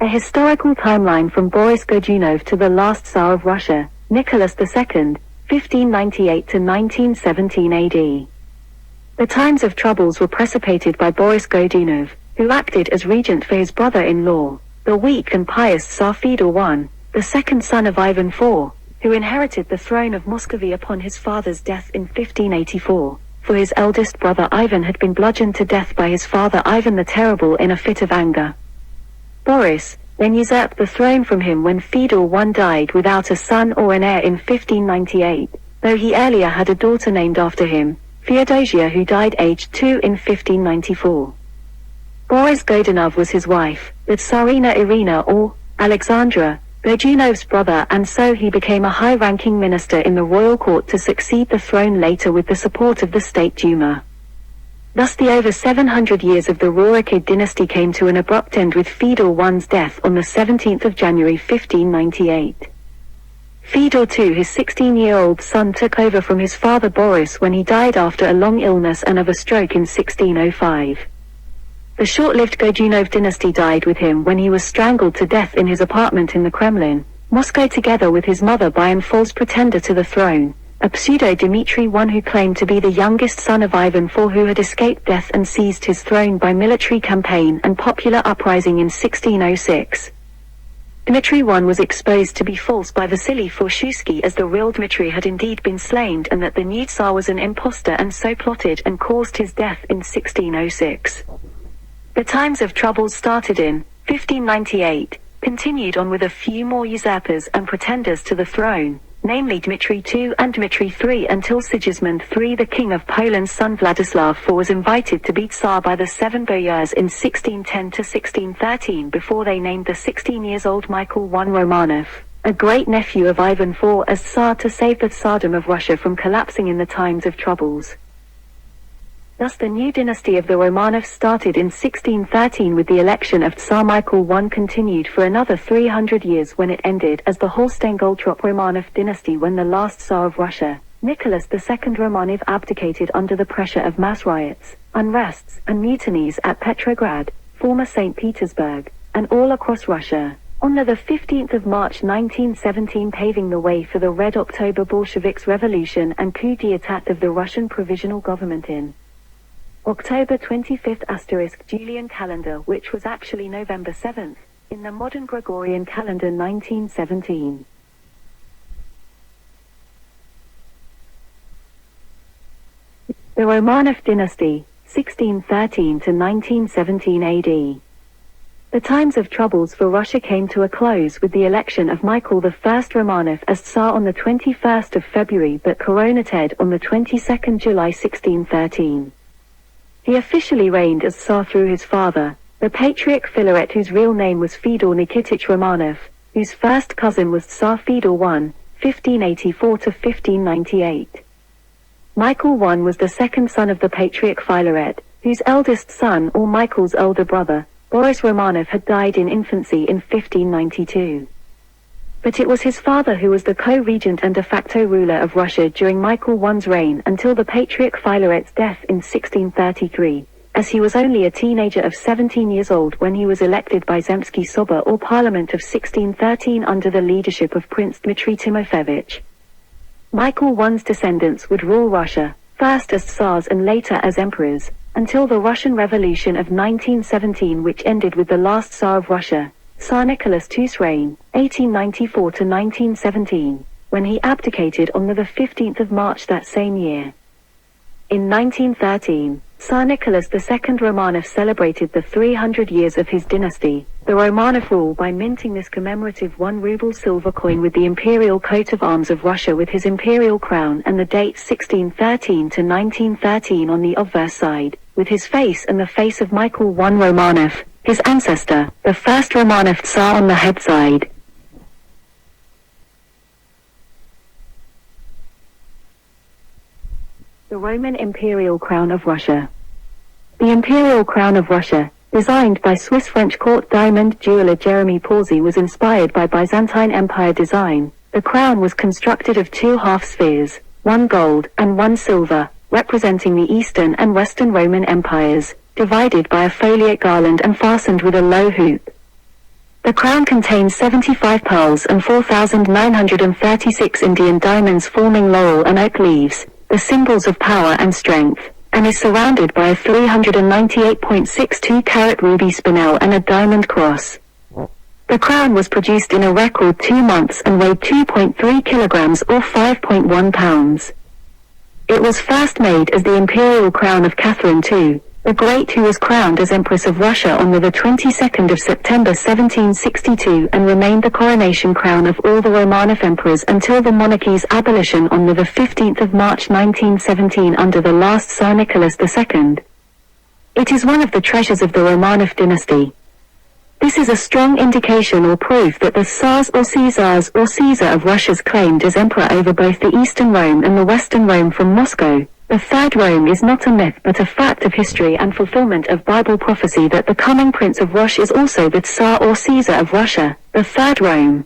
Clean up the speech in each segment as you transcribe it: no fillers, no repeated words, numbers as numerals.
A historical timeline from Boris Godunov to the last Tsar of Russia, Nicholas II, 1598 to 1917 AD. The times of troubles were precipitated by Boris Godunov, who acted as regent for his brother-in-law, the weak and pious Tsar Fedor I, the second son of Ivan IV, who inherited the throne of Muscovy upon his father's death in 1584, for his eldest brother Ivan had been bludgeoned to death by his father Ivan the Terrible in a fit of anger. Boris then usurped the throne from him when Fedor I died without a son or an heir in 1598, though he earlier had a daughter named after him, Feodosia, who died aged 2 in 1594. Boris Godunov was his wife, the Tsarina Irina or Alexandra, Godunov's brother, and so he became a high-ranking minister in the royal court to succeed the throne later with the support of the State Duma. Thus the over 700 years of the Rurikid dynasty came to an abrupt end with Fedor I's death on the 17th of January 1598. Fedor II, his 16-year-old son, took over from his father Boris when he died after a long illness and of a stroke in 1605. The short-lived Godunov dynasty died with him when he was strangled to death in his apartment in the Kremlin, Moscow, together with his mother by a false pretender to the throne, a pseudo-Dmitry I who claimed to be the youngest son of Ivan IV, who had escaped death and seized his throne by military campaign and popular uprising in 1606. Dmitry I was exposed to be false by Vasily Forshuski, as the real Dmitry had indeed been slain and that the new Tsar was an impostor, and so plotted and caused his death in 1606. The times of troubles started in 1598, continued on with a few more usurpers and pretenders to the throne, namely Dmitry II and Dmitry III, until Sigismund III, the king of Poland's son Vladislav IV, was invited to be Tsar by the Seven Boyars in 1610 to 1613 before they named the 16-years-old Michael I Romanov, a great-nephew of Ivan IV, as Tsar to save the Tsardom of Russia from collapsing in the times of troubles. Thus the new dynasty of the Romanovs started in 1613 with the election of Tsar Michael I, continued for another 300 years when it ended as the Holstein-Gultrop Romanov dynasty, when the last Tsar of Russia, Nicholas II Romanov, abdicated under the pressure of mass riots, unrests, and mutinies at Petrograd, former St. Petersburg, and all across Russia, on the 15th of March 1917, paving the way for the Red October Bolsheviks revolution and coup d'état of the Russian Provisional Government in October 25th Julian calendar, which was actually November 7th, in the modern Gregorian calendar 1917. The Romanov dynasty, 1613 to 1917 AD. The times of troubles for Russia came to a close with the election of Michael I Romanov as Tsar on the 21st of February, but coronated on the 22nd July 1613. He officially reigned as Tsar through his father, the Patriarch Filaret, whose real name was Fedor Nikitich Romanov, whose first cousin was Tsar Fedor I, 1584 to 1598. Michael I was the second son of the Patriarch Filaret, whose eldest son, or Michael's elder brother, Boris Romanov, had died in infancy in 1592. But it was his father who was the co-regent and de facto ruler of Russia during Michael I's reign until the Patriarch Filaret's death in 1633, as he was only a teenager of 17 years old when he was elected by Zemsky Soba, or Parliament of 1613, under the leadership of Prince Dmitry Timofeyevich. Michael I's descendants would rule Russia, first as Tsars and later as emperors, until the Russian Revolution of 1917, which ended with the last Tsar of Russia, Tsar Nicholas II's reign, 1894 to 1917, when he abdicated on the 15th of March that same year. In 1913, Tsar Nicholas II Romanov celebrated the 300 years of his dynasty, the Romanov rule, by minting this commemorative 1 ruble silver coin with the imperial coat of arms of Russia with his imperial crown and the date 1613 to 1913 on the obverse side, with his face and the face of Michael I Romanov, his ancestor, the first Romanov Tsar, on the head side. The Roman Imperial Crown of Russia. The Imperial Crown of Russia, designed by Swiss-French court diamond jeweler Jeremy Pawsey, was inspired by Byzantine Empire design. The crown was constructed of 2 half-spheres, 1 gold and 1 silver, representing the Eastern and Western Roman empires, divided by a foliate garland and fastened with a low hoop. The crown contains 75 pearls and 4,936 Indian diamonds forming laurel and oak leaves, the symbols of power and strength, and is surrounded by a 398.62 carat ruby spinel and a diamond cross. The crown was produced in a record 2 months and weighed 2.3 kilograms or 5.1 pounds. It was first made as the imperial crown of Catherine II, the Great, who was crowned as Empress of Russia on the 22nd of September 1762 and remained the coronation crown of all the Romanov emperors until the monarchy's abolition on the 15th of March 1917 under the last Tsar Nicholas II. It is one of the treasures of the Romanov dynasty. This is a strong indication or proof that the CZARS or CZARS or Caesar of Russia's claimed as emperor over both the Eastern Rome and the Western Rome from Moscow. The Third Rome is not a myth but a fact of history and fulfillment of Bible prophecy that the coming Prince of Russia is also the Tsar or Caesar of Russia, the Third Rome.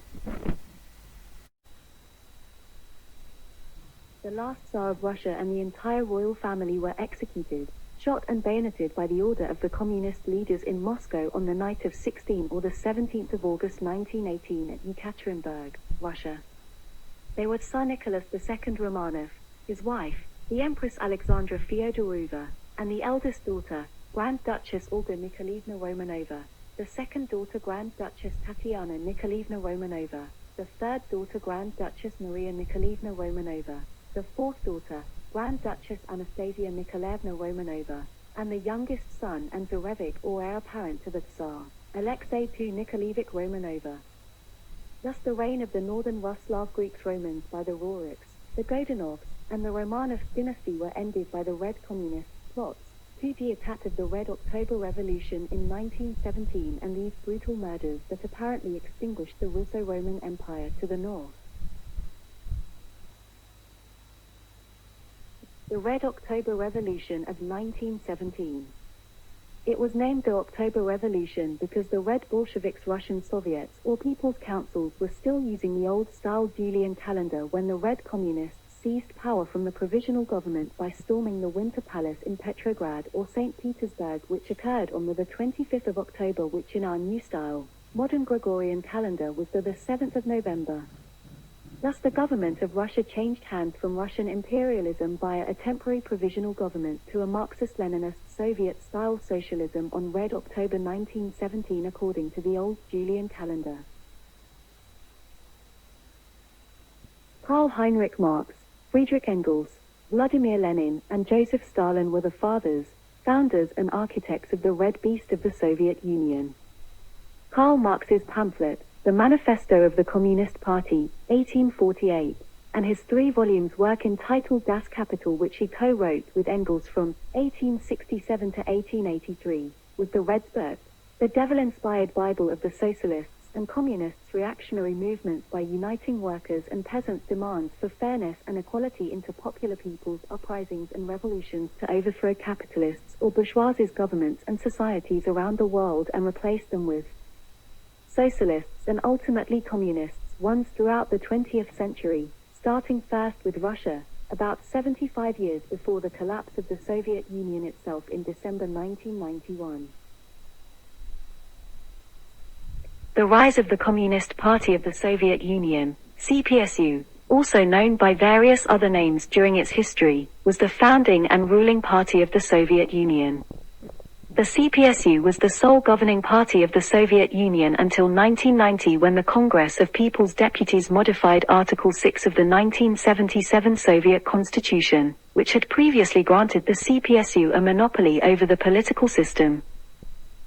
The last Tsar of Russia and the entire royal family were executed, shot and bayoneted by the order of the communist leaders in Moscow on the night of 16 or the 17th of August 1918 at Yekaterinburg, Russia. They were Tsar Nicholas II Romanov, his wife, the Empress Alexandra Fyodorova, and the eldest daughter, Grand Duchess Olga Nikolaevna Romanova, the second daughter Grand Duchess Tatiana Nikolaevna Romanova, the third daughter Grand Duchess Maria Nikolaevna Romanova, the fourth daughter, Grand Duchess Anastasia Nikolaevna Romanova, and the youngest son and Tsarevich or heir apparent to the Tsar, Alexei II Nikolaevich Romanova. Thus the reign of the northern Rus-Slav Greeks Romans by the Ruriks, the Godunovs, and the Romanov dynasty were ended by the Red Communist plots, to the attack of the Red October Revolution in 1917 and these brutal murders that apparently extinguished the Russo-Roman Empire to the north. The Red October Revolution of 1917. It was named the October Revolution because the Red Bolsheviks Russian Soviets or People's Councils were still using the old-style Julian calendar when the Red Communists seized power from the provisional government by storming the Winter Palace in Petrograd or St. Petersburg, which occurred on the 25th of October, which in our new style, modern Gregorian calendar was the 7th of November. Thus the government of Russia changed hands from Russian imperialism via a temporary provisional government to a Marxist-Leninist Soviet-style socialism on Red October 1917 according to the old Julian calendar. Karl Heinrich Marx, Friedrich Engels, Vladimir Lenin, and Joseph Stalin were the fathers, founders and architects of the Red Beast of the Soviet Union. Karl Marx's pamphlet, The Manifesto of the Communist Party, 1848, and his 3 volumes work entitled Das Kapital, which he co-wrote with Engels from 1867 to 1883, was the Red Book, the devil-inspired Bible of the socialists and communists' reactionary movements by uniting workers' and peasants' demands for fairness and equality into popular people's uprisings and revolutions to overthrow capitalists or bourgeoisie governments and societies around the world and replace them with socialists and ultimately communists ones throughout the 20th century, starting first with Russia, about 75 years before the collapse of the Soviet Union itself in December 1991. The rise of the Communist Party of the Soviet Union, CPSU, also known by various other names during its history, was the founding and ruling party of the Soviet Union. The CPSU was the sole governing party of the Soviet Union until 1990, when the Congress of People's Deputies modified Article 6 of the 1977 Soviet Constitution, which had previously granted the CPSU a monopoly over the political system.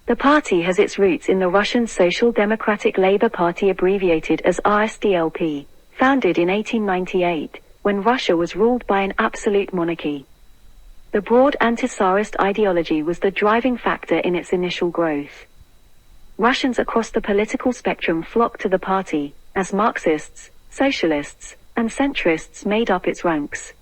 The party has its roots in the Russian Social Democratic Labour Party, abbreviated as RSDLP, founded in 1898, when Russia was ruled by an absolute monarchy. The broad anti-Tsarist ideology was the driving factor in its initial growth. Russians across the political spectrum flocked to the party, as Marxists, socialists, and centrists made up its ranks.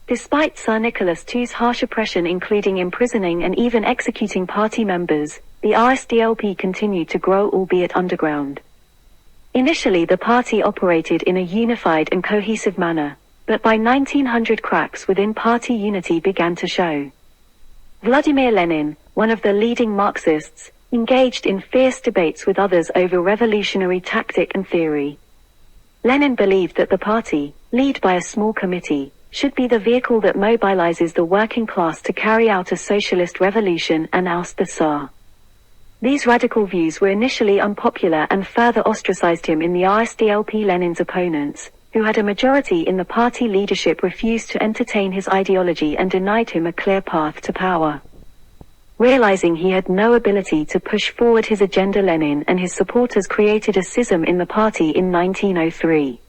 Despite Tsar Nicholas II's harsh oppression, including imprisoning and even executing party members, the RSDLP continued to grow, albeit underground. Initially the party operated in a unified and cohesive manner, but by 1900 cracks within party unity began to show. Vladimir Lenin, one of the leading Marxists, engaged in fierce debates with others over revolutionary tactic and theory. Lenin believed that the party, led by a small committee, should be the vehicle that mobilizes the working class to carry out a socialist revolution and oust the Tsar. These radical views were initially unpopular and further ostracized him in the RSDLP. Lenin's opponents, who had a majority in the party leadership, refused to entertain his ideology and denied him a clear path to power. Realizing he had no ability to push forward his agenda, Lenin and his supporters created a schism in the party in 1903.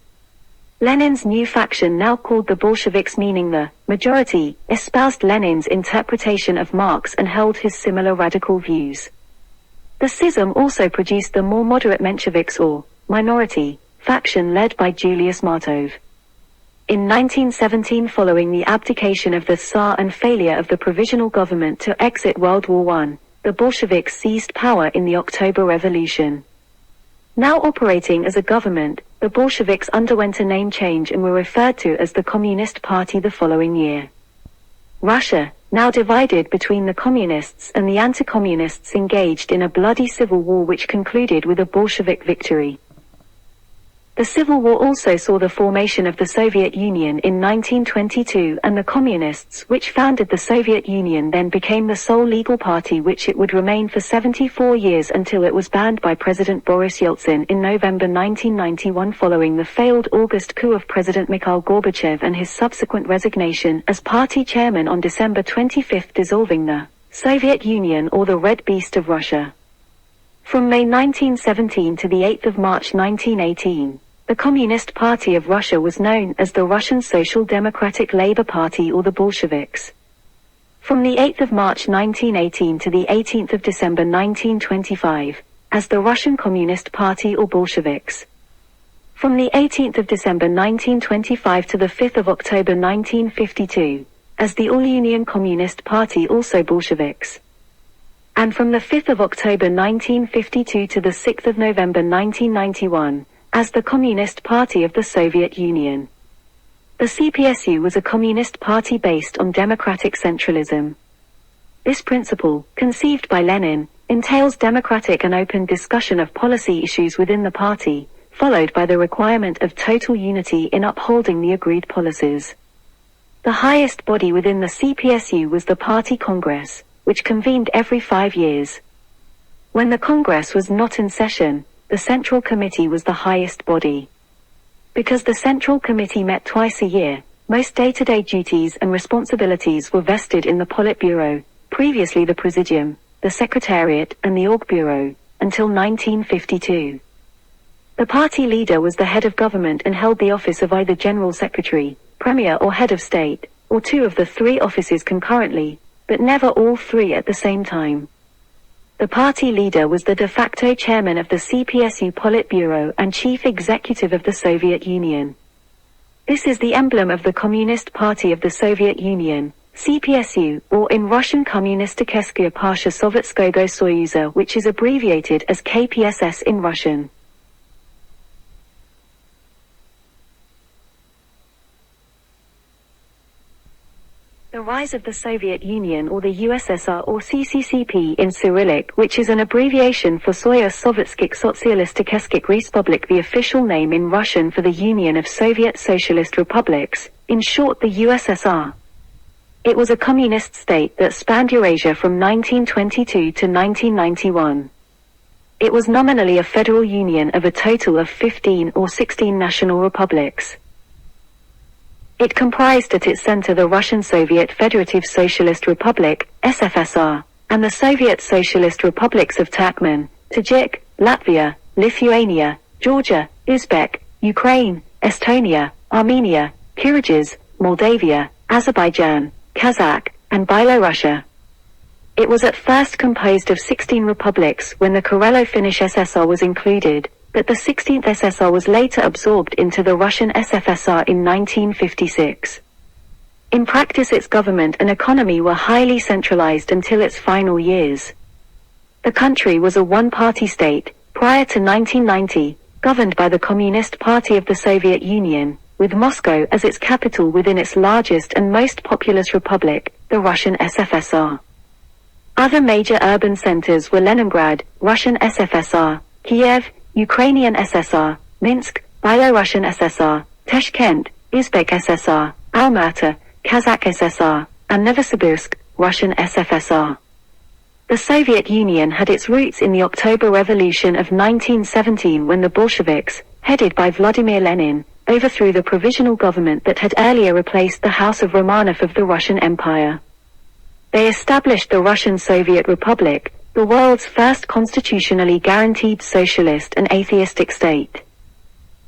Lenin's new faction, now called the Bolsheviks, meaning the majority, espoused Lenin's interpretation of Marx and held his similar radical views. The schism also produced the more moderate Mensheviks, or minority, faction led by Julius Martov. In 1917, following the abdication of the Tsar and failure of the provisional government to exit World War I, the Bolsheviks seized power in the October Revolution. Now operating as a government, the Bolsheviks underwent a name change and were referred to as the Communist Party the following year. Russia, now divided between the communists and the anti-communists, engaged in a bloody civil war which concluded with a Bolshevik victory. The Civil War also saw the formation of the Soviet Union in 1922, and the Communists, which founded the Soviet Union, then became the sole legal party, which it would remain for 74 years until it was banned by President Boris Yeltsin in November 1991 following the failed August coup of President Mikhail Gorbachev and his subsequent resignation as party chairman on December 25, dissolving the Soviet Union, or the Red Beast of Russia. From May 1917 to the 8th of March 1918, the Communist Party of Russia was known as the Russian Social Democratic Labour Party, or the Bolsheviks. From the 8th of March 1918 to the 18th of December 1925, as the Russian Communist Party, or Bolsheviks. From the 18th of December 1925 to the 5th of October 1952, as the All-Union Communist Party, also Bolsheviks. And from the 5th of October 1952 to the 6th of November 1991, as the Communist Party of the Soviet Union. The CPSU was a communist party based on democratic centralism. This principle, conceived by Lenin, entails democratic and open discussion of policy issues within the party, followed by the requirement of total unity in upholding the agreed policies. The highest body within the CPSU was the Party Congress, which convened every 5 years. When the Congress was not in session, the Central Committee was the highest body. Because the Central Committee met twice a year, most day-to-day duties and responsibilities were vested in the Politburo, previously the Presidium, the Secretariat, and the Orgbureau, until 1952. The party leader was the head of government and held the office of either General Secretary, Premier, or Head of State, or two of the three offices concurrently, but never all three at the same time. The party leader was the de facto chairman of the CPSU Politburo and chief executive of the Soviet Union. This is the emblem of the Communist Party of the Soviet Union, CPSU, or in Russian Kommunistическая партия Советского Союза, which is abbreviated as KPSS in Russian. The rise of the Soviet Union, or the USSR, or CCCP in Cyrillic, which is an abbreviation for Soyuz Sovetskих Socialistических Republik, the official name in Russian for the Union of Soviet Socialist Republics, in short the USSR. It was a communist state that spanned Eurasia from 1922 to 1991. It was nominally a federal union of a total of 15 or 16 national republics. It comprised at its center the Russian Soviet Federative Socialist Republic, SFSR, and the Soviet Socialist Republics of Turkmen, Tajik, Latvia, Lithuania, Georgia, Uzbek, Ukraine, Estonia, Armenia, Kyrgyz, Moldavia, Azerbaijan, Kazakh, and Byelorussian. It was at first composed of 16 republics when the Karelo-Finnish SSR was included, but the 16th SSR was later absorbed into the Russian SFSR in 1956. In practice, its government and economy were highly centralized until its final years. The country was a one-party state, prior to 1990, governed by the Communist Party of the Soviet Union, with Moscow as its capital within its largest and most populous republic, the Russian SFSR. Other major urban centers were Leningrad, Russian SFSR, Kiev, Ukrainian SSR, Minsk, Byelorussian SSR, Tashkent, Uzbek SSR, Almaty, Kazakh SSR, and Novosibirsk, Russian SFSR. The Soviet Union had its roots in the October Revolution of 1917 when the Bolsheviks, headed by Vladimir Lenin, overthrew the provisional government that had earlier replaced the House of Romanov of the Russian Empire. They established the Russian Soviet Republic, the world's first constitutionally guaranteed socialist and atheistic state.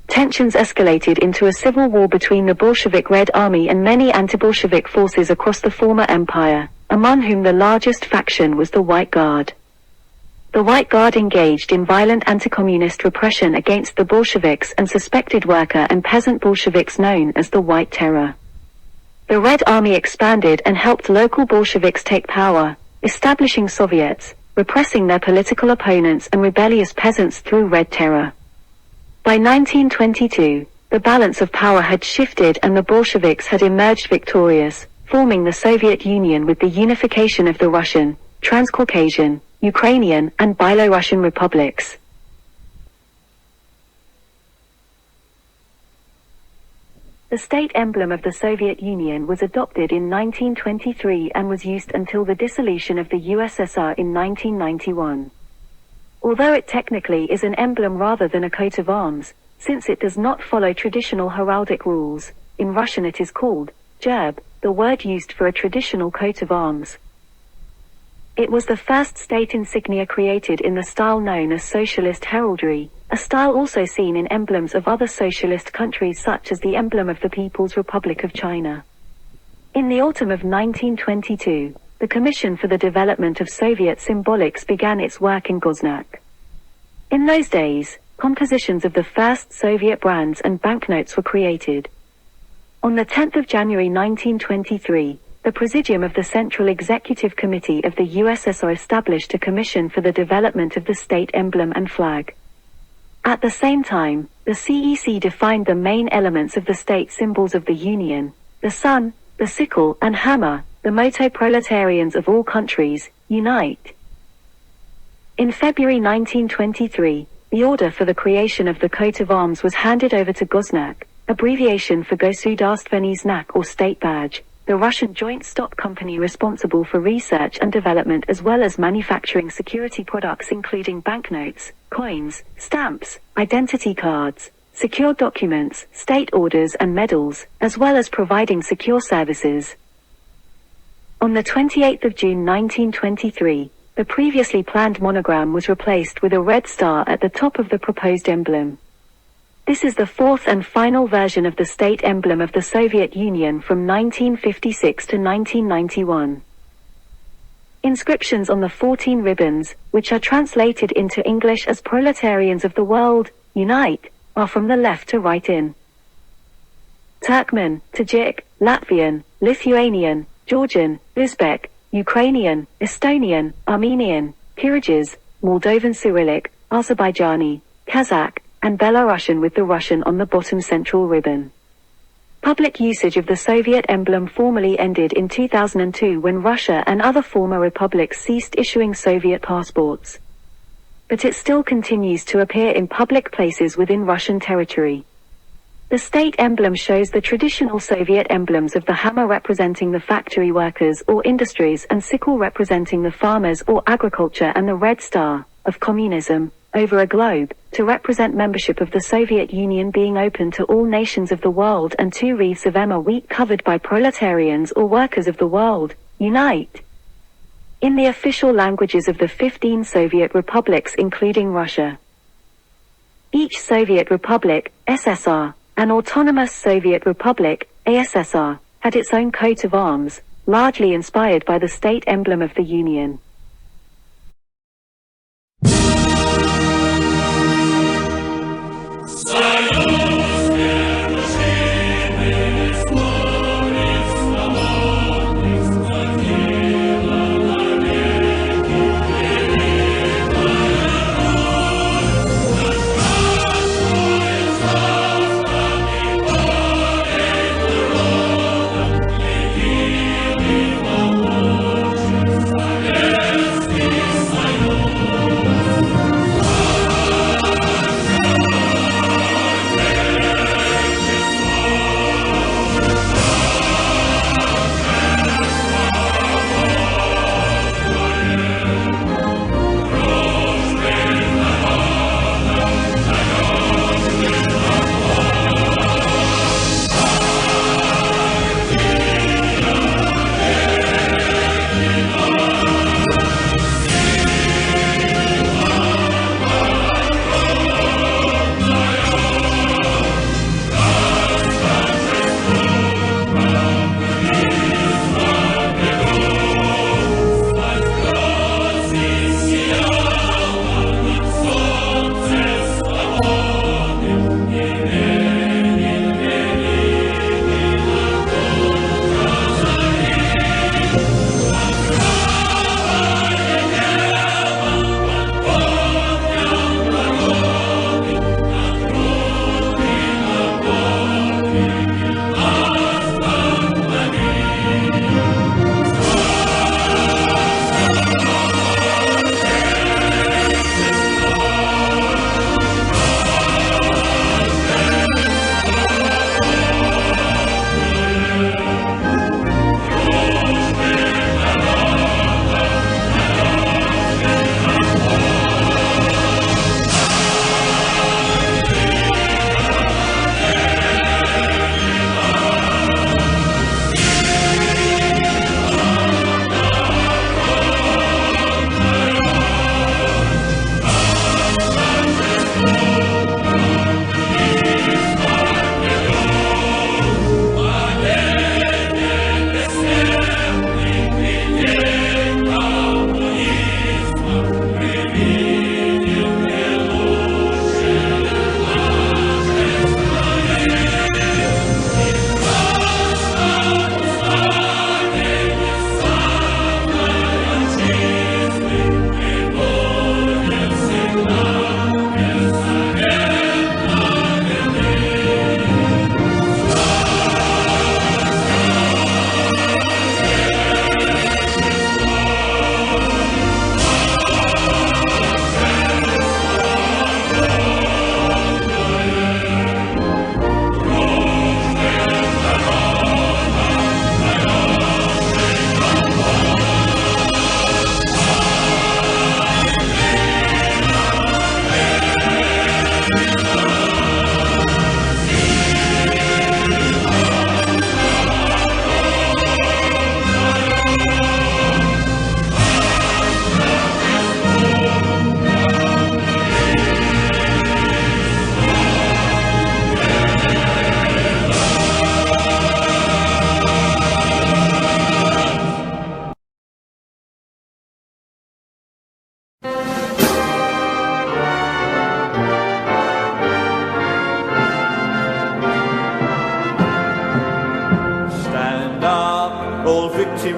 Tensions escalated into a civil war between the Bolshevik Red Army and many anti-Bolshevik forces across the former empire, among whom the largest faction was the White Guard. The White Guard engaged in violent anti-communist repression against the Bolsheviks and suspected worker and peasant Bolsheviks known as the White Terror. The Red Army expanded and helped local Bolsheviks take power, establishing Soviets, repressing their political opponents and rebellious peasants through Red Terror. By 1922, the balance of power had shifted and the Bolsheviks had emerged victorious, forming the Soviet Union with the unification of the Russian, Transcaucasian, Ukrainian, and Byelorussian republics. The state emblem of the Soviet Union was adopted in 1923 and was used until the dissolution of the USSR in 1991. Although it technically is an emblem rather than a coat of arms, since it does not follow traditional heraldic rules, in Russian it is called gerb, the word used for a traditional coat of arms. It was the first state insignia created in the style known as socialist heraldry, a style also seen in emblems of other socialist countries such as the emblem of the People's Republic of China. In the autumn of 1922, the Commission for the Development of Soviet Symbolics began its work in Grozny. In those days, compositions of the first Soviet brands and banknotes were created. On the 10th of January 1923, the Presidium of the Central Executive Committee of the USSR established a commission for the development of the state emblem and flag. At the same time, the CEC defined the main elements of the state symbols of the Union: the sun, the sickle and hammer, the motto "Proletarians of all countries, unite." In February 1923, the order for the creation of the coat of arms was handed over to Goznak, abbreviation for Gosudarstvenny Znak or state badge, the Russian joint stock company responsible for research and development as well as manufacturing security products including banknotes, coins, stamps, identity cards, secure documents, state orders and medals, as well as providing secure services. On the 28th of June 1923, the previously planned monogram was replaced with a red star at the top of the proposed emblem. This is the fourth and final version of the state emblem of the Soviet Union from 1956 to 1991. Inscriptions on the 14 ribbons, which are translated into English as "Proletarians of the World, Unite," are from the left to right in Turkmen, Tajik, Latvian, Lithuanian, Georgian, Uzbek, Ukrainian, Estonian, Armenian, Kyrgyz, Moldovan Cyrillic, Azerbaijani, Kazakh, and Belarusian with the Russian on the bottom central ribbon. Public usage of the Soviet emblem formally ended in 2002 when Russia and other former republics ceased issuing Soviet passports. But it still continues to appear in public places within Russian territory. The state emblem shows the traditional Soviet emblems of the hammer representing the factory workers or industries and sickle representing the farmers or agriculture and the red star, of communism, over a globe, to represent membership of the Soviet Union being open to all nations of the world, and two wreaths of emma wheat covered by proletarians or workers of the world, unite. In the official languages of the 15 Soviet republics including Russia. Each Soviet republic, SSR, an autonomous Soviet republic, ASSR, had its own coat of arms, largely inspired by the state emblem of the Union. Yeah.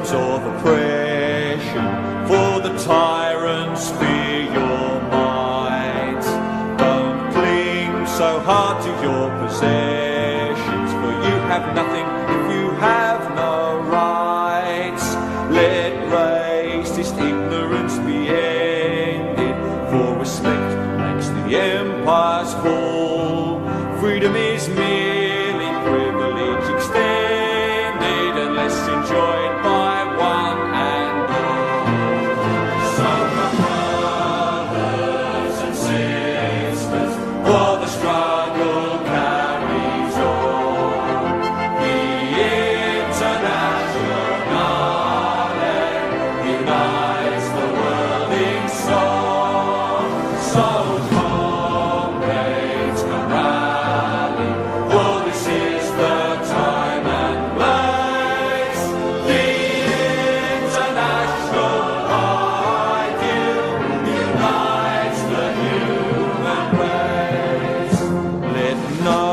times of oppression, for the tyrants fear your might. Don't cling so hard to your possessions, for you have nothing if you have no rights. Let racist ignorance be ended, for respect makes the empires fall. Freedom is merely privilege extended, unless enjoyed by one and all. So my brothers and sisters, while the struggle carries on, the Internationale unites the world in song. So comrades, come rally, for this is the time and place. The international ideal unites the human race. Let no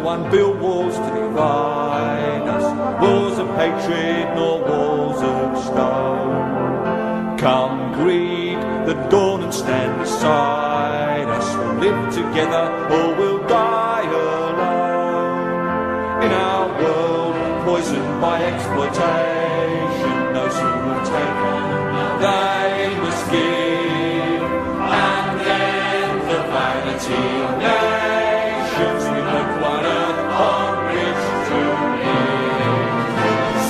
one build walls to divide us, walls of hatred nor walls of stone. Come greet the dawn and stand beside us. We'll live together or we'll die alone. In our world poisoned by exploitation, those who have taken, they must give, and then the vanity of nations, we look one earth on which to live.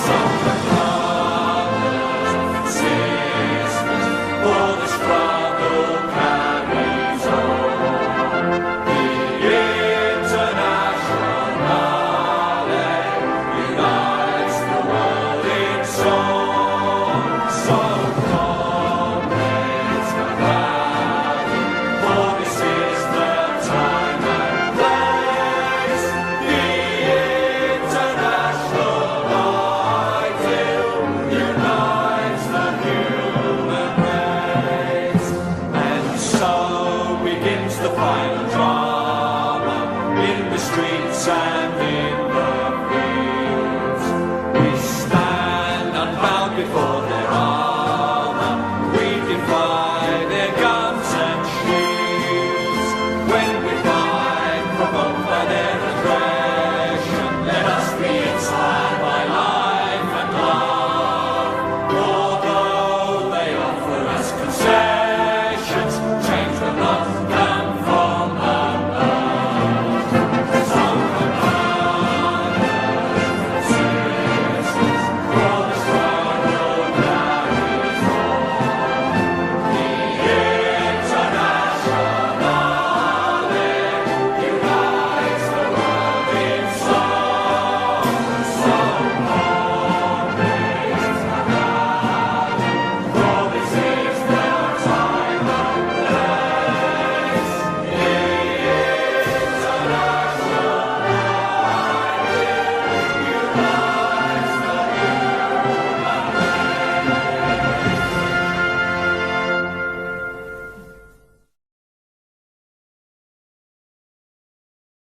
Some brothers and sisters, for the struggle carries on. The Internationale unites the world in song. So comrades, come rally, for this is the time and place. The international ideal unites the human race. And so begins the final